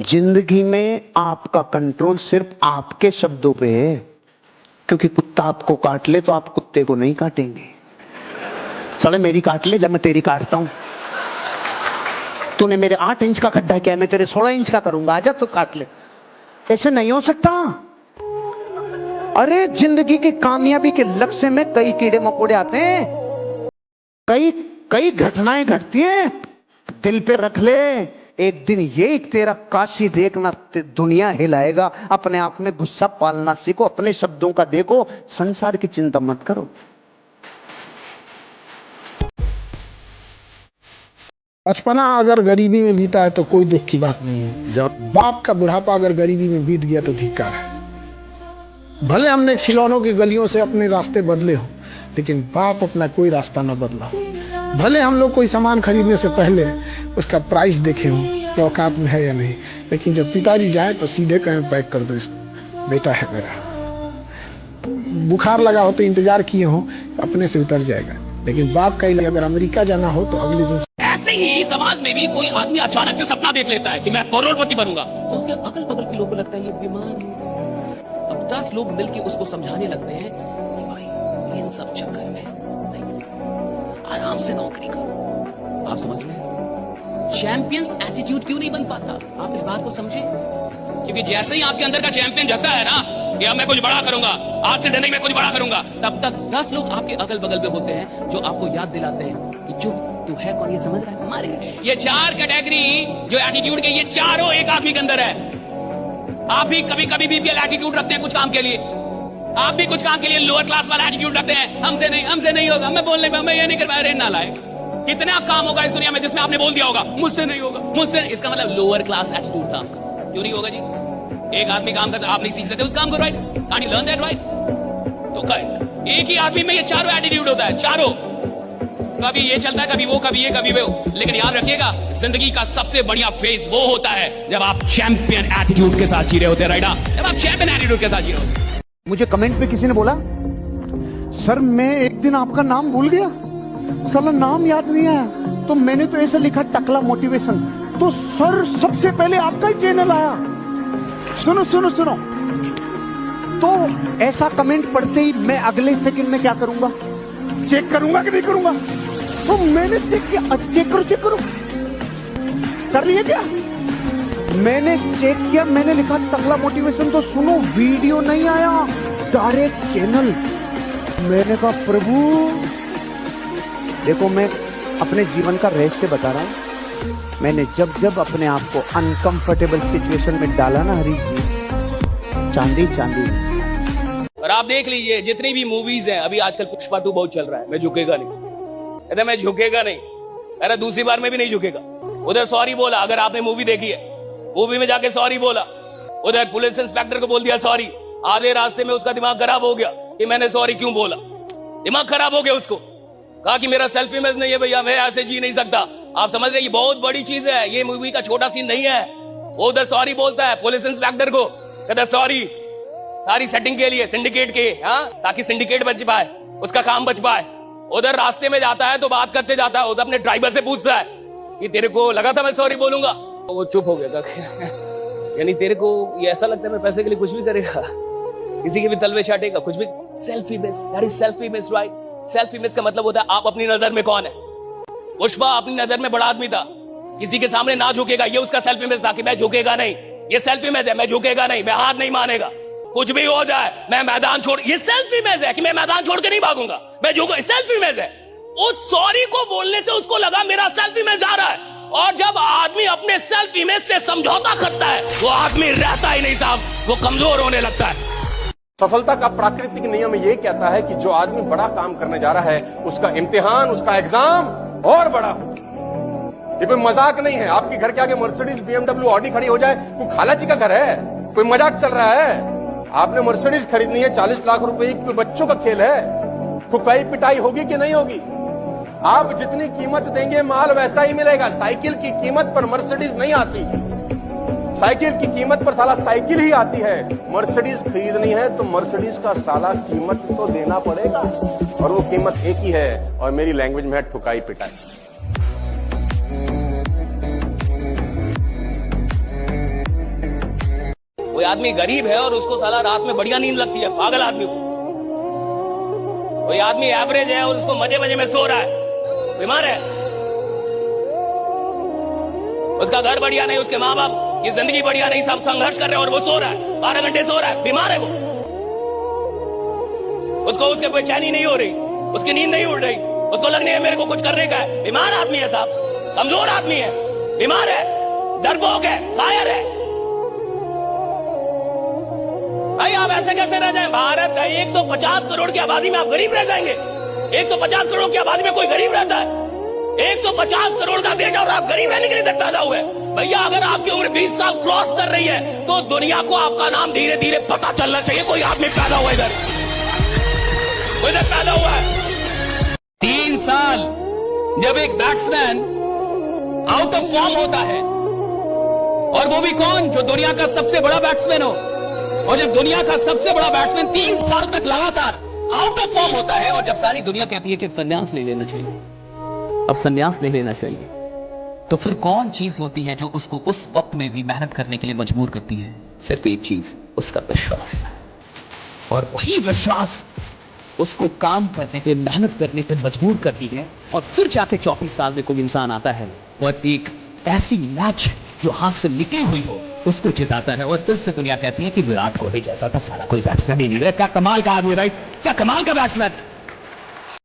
जिंदगी में आपका कंट्रोल सिर्फ आपके शब्दों पे है, क्योंकि कुत्ता आपको काट ले तो आप कुत्ते को नहीं काटेंगे। साले मेरी काट ले जब मैं तेरी काटता हूं। तूने मेरे 8 इंच का खड्डा किया, मैं तेरे 16 इंच का करूंगा, आजा तो काट ले। ऐसे नहीं हो सकता। अरे जिंदगी की कामयाबी के लक्ष्य में कई कीड़े मकोड़े आते हैं, कई कई घटनाएं घटती हैं। दिल पे रख ले, एक दिन ये तेरा काशी देखना दुनिया हिलाएगा। अपने आप में गुस्सा पालना सीखो, अपने शब्दों का देखो, संसार की चिंता मत करो। बचपना अगर गरीबी में बीता है तो कोई दुख की बात नहीं है। जब बाप का बुढ़ापा अगर गरीबी में बीत गया तो धिक्कार है। भले हमने खिलौनों की गलियों से अपने रास्ते बदले हो, लेकिन बाप अपना कोई रास्ता न बदला हो। भले हम लोग कोई सामान खरीदने से पहले उसका प्राइस देखे हो कि औकात में है या नहीं, लेकिन जब पिताजी जाए तो सीधे कहें पैक कर दो, इसको बेटा है मेरा। बुखार लगा हो तो इंतजार किए हो अपने से उतर जाएगा, लेकिन बाप का इलाज अगर अमेरिका जाना हो तो अगले दिन। ऐसे ही समाज में भी कोई आदमी अचानक से सपना देख लेता है कि मैं करोड़पति बनूंगा, तो उसके अगल बगल के लोगों को लगता है ये बीमार है। अब 10 लोग मिलकर उसको समझाने लगते हैं कि भाई इन सब चक्कर में आराम से नौकरी करो। आप समझ रहे हैं? चैंपियंस एटीट्यूड क्यों नहीं बन पाता? आप इस बात को समझे, क्योंकि जैसे ही आपके अंदर का चैंपियन जगता है ना कि अब मैं कुछ बड़ा करूंगा, आज से जिंदगी में कुछ बड़ा करूंगा, तब तक 10 लोग आपके अगल बगल पे होते हैं जो आपको याद दिलाते हैं कि चुप, तू है कौन, ये समझ रहा है? हमारे ये 4 कैटेगरी जो एटीट्यूड के, ये चारों एक आदमी के अंदर है। आप भी कभी कभी बीपीएल एटीट्यूड रखते हैं कुछ काम के लिए, आप भी कुछ काम के लिए लोअर क्लास वाला एटीट्यूड रखते हैं। हमसे नहीं होगा, मैं बोलने में मैं ये नहीं कर पाया, ना लाए। कितना काम होगा इस दुनिया में जिसमें आपने बोल दिया होगा मुझसे नहीं होगा, मुझसे। इसका मतलब लोअर क्लास एटीट्यूड था आपका। क्यों नहीं होगा जी? एक आदमी काम करता, आप नहीं सीख सकते उस काम को, right? Can you learn that, right? तो करेक्ट, एक ही आदमी में ये चारों एटीट्यूड होता है, चारों। कभी ये चलता है, कभी वो, कभी ये, कभी वो। लेकिन याद रखिएगा, जिंदगी का सबसे बढ़िया फेज वो होता है जब आप चैंपियन एटीट्यूड के साथ जी रहे होते हैं, राइट? जब आप चैंपियन एटीट्यूड के साथ जी रहे होते हैं। मुझे कमेंट पे किसी ने बोला, सर मैं एक दिन आपका नाम भूल गया, साला नाम याद नहीं आया, तो मैंने तो ऐसा लिखा टकला मोटिवेशन। तो सर सबसे पहले आपका ही चैनल आया। सुनो सुनो सुनो, तो ऐसा कमेंट पढ़ते ही मैं अगले सेकंड में क्या करूंगा? चेक करूंगा कि नहीं करूंगा? तो मैंने चेक किया, चेक करो कर लिया क्या? मैंने चेक किया, मैंने लिखा टकला मोटिवेशन, तो सुनो वीडियो नहीं आया, डायरेक्ट चैनल। मैंने कहा प्रभु देखो, मैं अपने जीवन का रहस्य बता रहा हूं। मैंने जब जब अपने आप को अनकंफर्टेबल सिचुएशन में डाला ना हरीश जी, चांदी। और आप देख लीजिए जितनी भी मूवीज हैं, अभी आजकल पुष्पा 2 बहुत चल रहा है, मैं झुकेगा नहीं, अरे मैं झुकेगा नहीं, अरे दूसरी बार में भी नहीं झुकेगा। उधर सॉरी बोला, अगर आपने मूवी देखी है, मूवी में जाके सॉरी बोला, उधर पुलिस इंस्पेक्टर को बोल दिया सॉरी। आधे रास्ते में उसका दिमाग खराब हो गया कि मैंने सॉरी क्यों बोला, दिमाग खराब हो गया उसको। कहा कि मेरा सेल्फ इमेज नहीं है भैया, मैं ऐसे जी नहीं सकता। आप समझ रहे, ये बहुत बड़ी चीज है, ये मूवी का छोटा सीन नहीं है। वो उधर सॉरी बोलता है पुलिस इंस्पेक्टर को, कहता सॉरी सारी सेटिंग के लिए, सिंडिकेट के, हाँ, ताकि सिंडिकेट बच पाए, उसका काम बच पाए। उधर रास्ते में जाता है तो बात करते जाता है, उधर अपने ड्राइवर से पूछता है कि तेरे को लगा था मैं सॉरी बोलूंगा? तो वो चुप हो गया था। यानी तेरे को ये ऐसा लगता है मैं पैसे के लिए कुछ भी करेगा, किसी के भी तलवे चाटेगा, कुछ भी। Self image, that is self image, right? Self image का मतलब होता है आप अपनी नजर में कौन है। पुष्पा अपनी नजर में बड़ा आदमी था, किसी के सामने ना झुकेगा, ये उसका सेल्फ इमेज था कि मैं झुकेगा नहीं। ये सेल्फ इमेज है, मैं झुकेगा नहीं, मैं हाथ नहीं मानेगा, कुछ भी हो जाए मैं मैदान छोड़। ये सेल्फ इमेज है कि मैं मैदान छोड़ के नहीं भागूंगा, मैं झुकूंगा, सेल्फ इमेज है। उस सॉरी को बोलने से उसको लगा मेरा सेल्फ इमेज आ रहा है। और जब आदमी अपने सेल्फ इमेज से समझौता करता है, वो आदमी रहता ही नहीं साहब, वो कमजोर होने लगता है। सफलता का प्राकृतिक नियम ये कहता है कि जो आदमी बड़ा काम करने जा रहा है, उसका इम्तिहान, उसका एग्जाम और बड़ा हो। ये कोई मजाक नहीं है। आपके घर के आगे मर्सिडीज, बीएमडब्ल्यू, ऑडी खड़ी हो जाए, कोई खाला जी का घर है? कोई मजाक चल रहा है? आपने मर्सिडीज खरीदनी है 40 लाख रुपए की, कोई बच्चों का खेल है? ठुकाई पिटाई होगी कि नहीं होगी? आप जितनी कीमत देंगे माल वैसा ही मिलेगा। साइकिल की कीमत पर मर्सिडीज नहीं आती, साइकिल की कीमत पर साला साइकिल ही आती है। मर्सिडीज खरीदनी है तो मर्सिडीज का साला कीमत तो देना पड़ेगा, और वो कीमत एक ही है, और मेरी लैंग्वेज में है ठुकाई पिटाई। कोई आदमी गरीब है और उसको साला रात में बढ़िया नींद लगती है, पागल आदमी को। कोई आदमी एवरेज है और उसको मजे मजे में सो रहा है, बीमार है। उसका घर बढ़िया नहीं, उसके माँ बाप की जिंदगी बढ़िया नहीं, सब संघर्ष कर रहे हैं और वो सो रहा है, 12 घंटे सो रहा है, बीमार है वो। उसको उसके कोई चैनी नहीं हो रही, उसकी नींद नहीं उड़ रही, उसको लगने है मेरे को कुछ करने का है। बीमार आदमी है साहब, कमजोर आदमी है, बीमार है, डरपोक है, कायर है। भाई आप ऐसे कैसे रह जाएं? भारत है 150 करोड़ की आबादी में आप गरीब रह जाएंगे? 150 करोड़ की आबादी में कोई गरीब रहता है? 150 करोड़ का देश और आप गरीब रहने के लिए पैदा हुए? भैया अगर आपकी उम्र 20 साल क्रॉस कर रही है तो दुनिया को आपका नाम धीरे धीरे पता चलना चाहिए। कोई आदमी पैदा हुआ इधर, कोई इधर पैदा हुआ है। 3 साल जब एक बैट्समैन आउट ऑफ फॉर्म होता है, और वो भी कौन? जो दुनिया का सबसे बड़ा बैट्समैन हो। और जब दुनिया का सबसे बड़ा बैट्समैन 3 साल तक लगातार आउट ऑफ फॉर्म होता है, और जब सारी दुनिया कहती है कि संन्यास ले लेना चाहिए, अब संन्यास ले लेना चाहिए, तो फिर कौन चीज होती है जो उसको उस वक्त में भी मेहनत करने के लिए मजबूर करती है? सिर्फ एक चीज, उसका विश्वास। और वही विश्वास उसको काम करने पे, मेहनत करने पे मजबूर करती है। और फिर जाके 34 साल में कोई इंसान आता है और एक ऐसी मैच जो हाथ से निकली हुई हो उसको जिताता है, और फिर से दुनिया कहती है कि विराट कोहली जैसा था सारा कोई बैट्समैन ही नहीं है। क्या कमाल का आदमी, राइट? क्या कमाल का बैट्समैन।